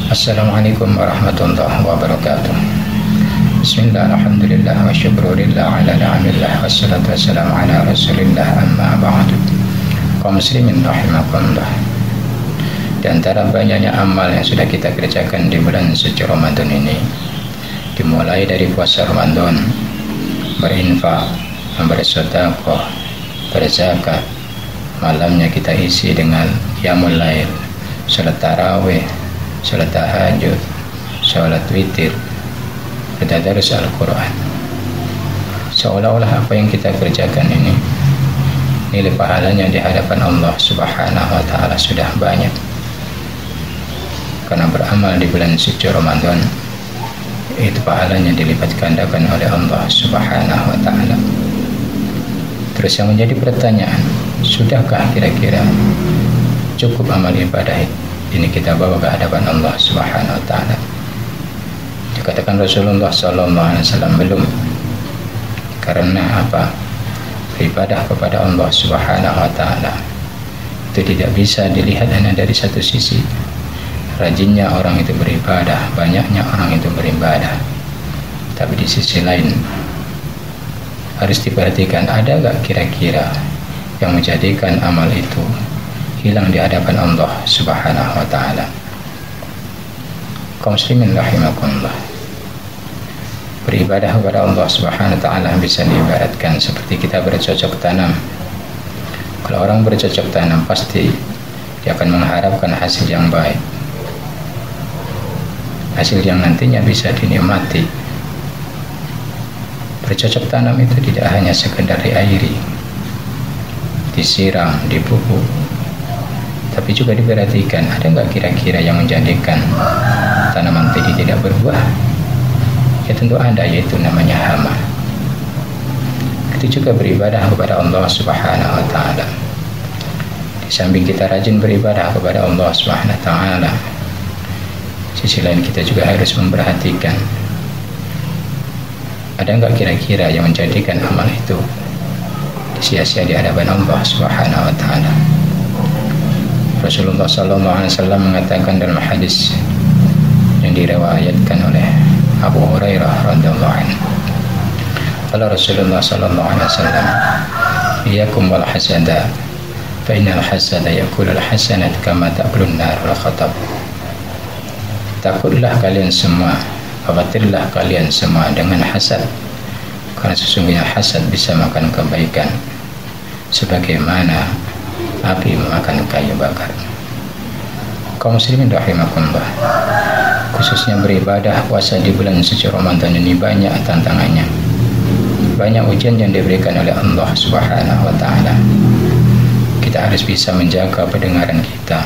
Assalamualaikum warahmatullahi wabarakatuh. Bismillah, alhamdulillah, wa syukurillah ala ni'amillah, wassalatu wassalamu ala rasulillah, amma ba'du. Kaum muslimin rahimakumullah. Di antara banyaknya amal yang sudah kita kerjakan di bulan suci Ramadan ini, dimulai dari puasa Ramadan, berinfak, bersedekah, berzakat, malamnya kita isi dengan qiyamul lail, salat tarawih, salat tahajud, salat witir, bertadarus Al-Quran. Seolah-olah apa yang kita kerjakan ini nilai pahalanya di hadapan Allah Subhanahu wa Ta'ala sudah banyak, karena beramal di bulan suci Ramadan itu pahalanya dilipat gandakan oleh Allah Subhanahu wa Ta'ala. Terus yang menjadi pertanyaan, sudahkah kira-kira cukup amal ibadah ini kita bawa ke hadapan Allah Subhanahu wa Ta'ala? Dikatakan Rasulullah SAW belum. Karena apa? Beribadah kepada Allah Subhanahu wa Ta'ala itu tidak bisa dilihat hanya dari satu sisi. Rajinnya orang itu beribadah, banyaknya orang itu beribadah, tapi di sisi lain harus diperhatikan, ada gak kira-kira yang menjadikan amal itu hilang di hadapan Allah Subhanahu wa Ta'ala. Kaum muslimin rahimakumullah, beribadah kepada Allah Subhanahu wa Ta'ala bisa diibaratkan seperti kita bercocok tanam. Kalau orang bercocok tanam, pasti dia akan mengharapkan hasil yang baik, hasil yang nantinya bisa dinikmati. Bercocok tanam itu tidak hanya sekedar diairi, disiram, dipupuk, tapi juga diperhatikan, ada nggak kira-kira yang menjadikan tanaman tadi tidak berbuah? Ya tentu ada, yaitu namanya hama. Itu juga beribadah kepada Allah Subhanahu wa Ta'ala. Di samping kita rajin beribadah kepada Allah Subhanahu wa Ta'ala, sisi lain kita juga harus memperhatikan, ada nggak kira-kira yang menjadikan amal itu sia-sia di hadapan Allah Subhanahu wa Ta'ala. Rasulullah SAW mengatakan dalam hadis yang diriwayatkan oleh Abu Hurairah radhiyallahu anhu, qala Rasulullah SAW, iyyakum wal hasada, fa innal hasada yakulu al hasanat kama ta'kulun nar wal khatab. Takutlah kalian semua, khawatirlah kalian semua dengan hasad, karena sesungguhnya hasad bisa makan kebaikan sebagaimana api memakan kayu bakar. Kaum muslimin rahimakumullah, khususnya beribadah puasa di bulan suci Ramadan ini banyak tantangannya, banyak ujian yang diberikan oleh Allah Subhanahu wa Ta'ala. Kita harus bisa menjaga pendengaran kita,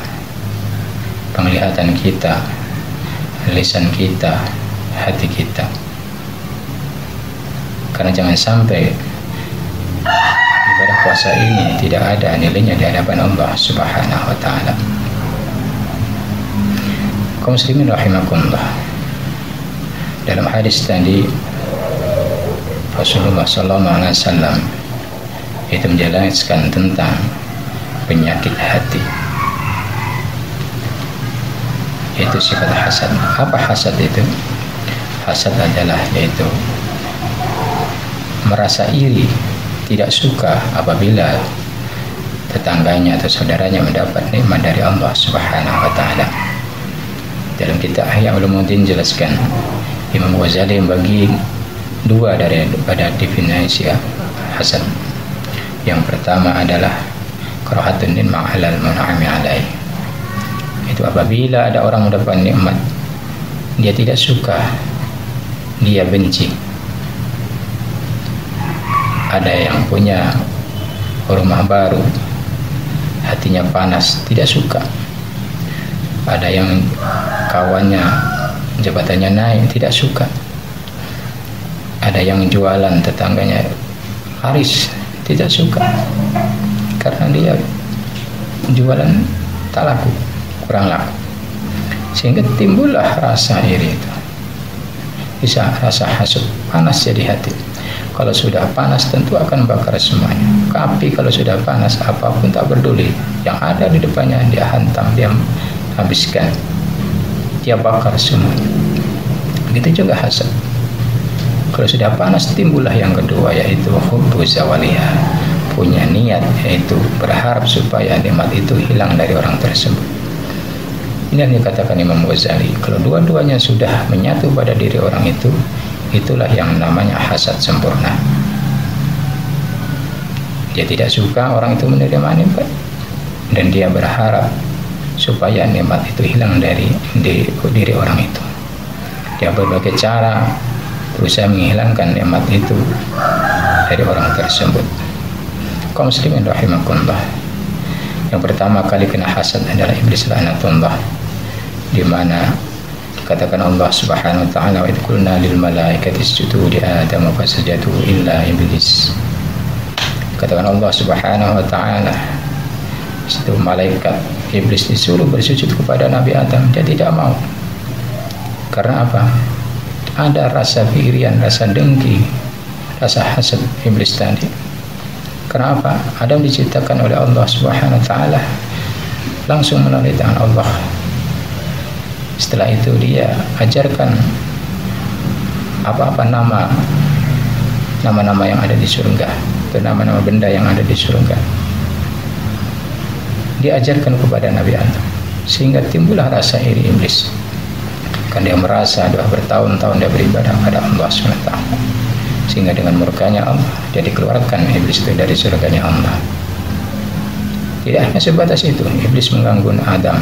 penglihatan kita, lisan kita, hati kita, karena jangan sampai ibadah puasa ini tidak ada nilainya di hadapan Allah Subhanahu wa Ta'ala. Kaum muslimin rahimakumullah, dalam hadis tadi Rasulullah SAW itu menjelaskan tentang penyakit hati, yaitu sifat hasad. Apa hasad itu? Hasad adalah yaitu merasa iri, tidak suka apabila tetangganya atau saudaranya mendapat nikmat dari Allah Subhanahu wa Ta'ala. Dalam kitab Ihya Ulumuddin jelaskan, Imam Ghazali membagi dua daripada definisi hasad. Yang pertama adalah karahatun lil ma'alal mun'ami alaih, itu apabila ada orang mendapat nikmat dia tidak suka, dia benci. Ada yang punya rumah baru, hatinya panas, tidak suka. Ada yang kawannya jabatannya naik, tidak suka. Ada yang jualan tetangganya laris, tidak suka, karena dia jualan tak laku, kurang laku, sehingga timbullah rasa iri itu, bisa rasa hasud, panas jadi hati. Kalau sudah panas tentu akan bakar semuanya. Api kalau sudah panas apapun tak peduli, yang ada di depannya dia hantam, dia habiskan. dia bakar semua. Begitu juga hasad. Kalau sudah panas, timbullah yang kedua, yaitu hubbu zawaliha, punya niat, yaitu berharap supaya nikmat itu hilang dari orang tersebut. Ini yang dikatakan Imam Ghazali, kalau dua-duanya sudah menyatu pada diri orang itu, itulah yang namanya hasad sempurna. Dia tidak suka orang itu menerima nikmat, dan dia berharap supaya nikmat itu hilang dari diri orang itu. Dia berbagai cara berusaha menghilangkan nikmat itu dari orang tersebut. Kaum muslimin rahimakumullah, yang pertama kali kena hasad adalah iblis laknatullah, di mana dikatakan Allah Subhanahu wa taala, wa idh qulna lil malaikati isjudu li Adam fasajadu illa iblis. Katakan Allah Subhanahu wa taala, itu malaikat iblis disuruh bersujud kepada Nabi Adam, dia tidak mau. Karena apa? Ada rasa irian, rasa dengki, rasa hasad iblis tadi. Kenapa? Adam diciptakan oleh Allah Subhanahu wa taala langsung melalui tangan Allah. Setelah itu dia ajarkan apa-apa nama-nama yang ada di surga, atau nama-nama benda yang ada di surga. Dia ajarkan kepada Nabi Adam, sehingga timbullah rasa iri iblis. Kan dia merasa sudah bertahun-tahun dia beribadah pada Allah SWT, sehingga dengan murkanya Allah dia dikeluarkan iblis itu dari surganya Allah. Tidak hanya sebatas itu, iblis mengganggu Adam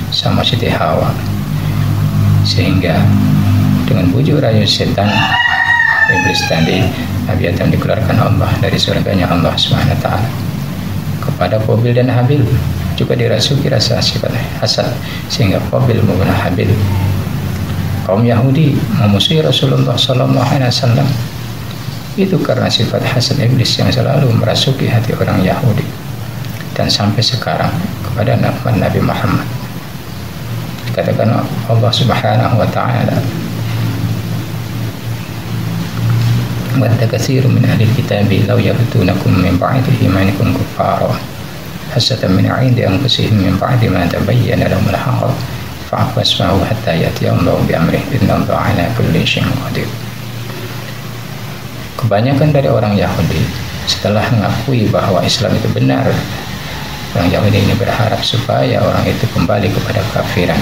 sama Siti Hawa, sehingga dengan bujuk rayu setan iblis tadi, Nabi Adam dikeluarkan Allah dari surganya Allah SWT. Kepada Qabil dan Habil juga dirasuki rasa sifat hasad, sehingga Qabil membunuh Habil. Kaum Yahudi memusuhi Rasulullah SAW itu karena sifat hasad iblis yang selalu merasuki hati orang Yahudi, dan sampai sekarang kepada Nabi Muhammad. Katakan Allah Subhanahu wa taala, wadda katsirun min ahli kitabi law yabtunakum min ba'di imanikum kuffara hasatan min 'indi anfusihim min ba'di ma tabayyana lahumul haqq fa'fu wasfahu hatta ya'tiya Allahu bi amrihi innallaha 'ala kulli syai'in qadir. Kebanyakan dari orang Yahudi setelah mengakui bahwa Islam itu benar, orang Yahudi ini berharap supaya orang itu kembali kepada kafiran.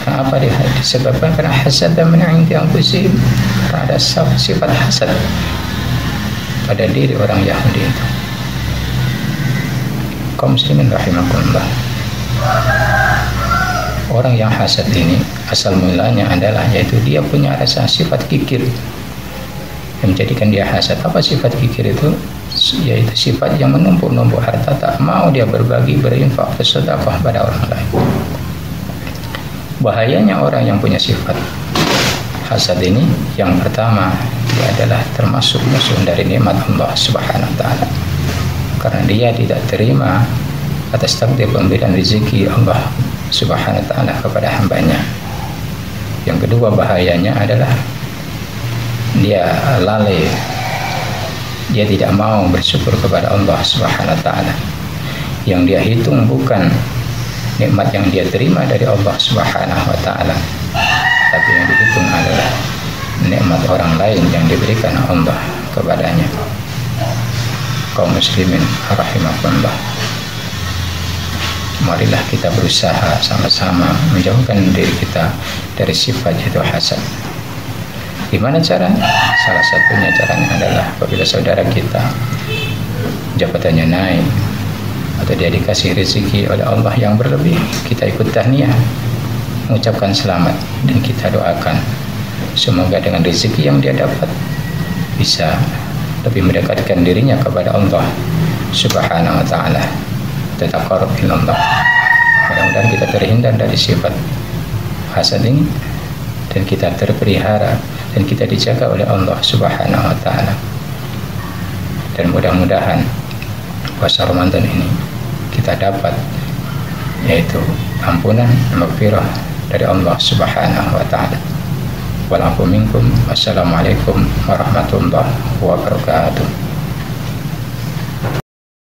Kenapa disebabkan? Karena hasad dan min 'indi anfusihim, karena ada sifat hasad pada diri orang Yahudi itu. Kaum muslimin rahimakumullah, orang yang hasad ini asal mulanya adalah, yaitu dia punya rasa sifat kikir yang menjadikan dia hasad. Apa sifat kikir itu? Yaitu sifat yang menumpuk-numpuk harta, tak mau dia berbagi, berinfak, bersedekah pada orang lain. Bahayanya orang yang punya sifat hasad ini, yang pertama, dia adalah termasuk musuh dari nikmat Allah Subhanahu wa taala, karena dia tidak terima atas takdir pemberian rezeki Allah Subhanahu wa taala kepada hambanya. Yang kedua bahayanya adalah dia lalai, dia tidak mau bersyukur kepada Allah Subhanahu wa taala. Yang dia hitung bukan nikmat yang dia terima dari Allah Subhanahu wa taala, tapi yang dihitung adalah nikmat orang lain yang diberikan Allah kepadanya. Kaum muslimin rahimakumullah, marilah kita berusaha sama-sama menjauhkan diri kita dari sifat yaitu hasad. Gimana caranya? Salah satunya caranya adalah apabila saudara kita jabatannya naik atau dia dikasih rezeki oleh Allah yang berlebih, kita ikut tahniah, mengucapkan selamat, dan kita doakan semoga dengan rezeki yang dia dapat bisa lebih mendekatkan dirinya kepada Allah Subhanahu wa taala, tataqarrab ila Allah. Mudah-mudahan kita terhindar dari sifat hasad ini, dan kita terpelihara dan kita dijaga oleh Allah Subhanahu wa taala. Dan mudah-mudahan puasa Ramadan ini kita dapat yaitu ampunan, maghfirah dari Allah Subhanahu wa taala. Wal afu minkum. Wassalamualaikum warahmatullahi wabarakatuh.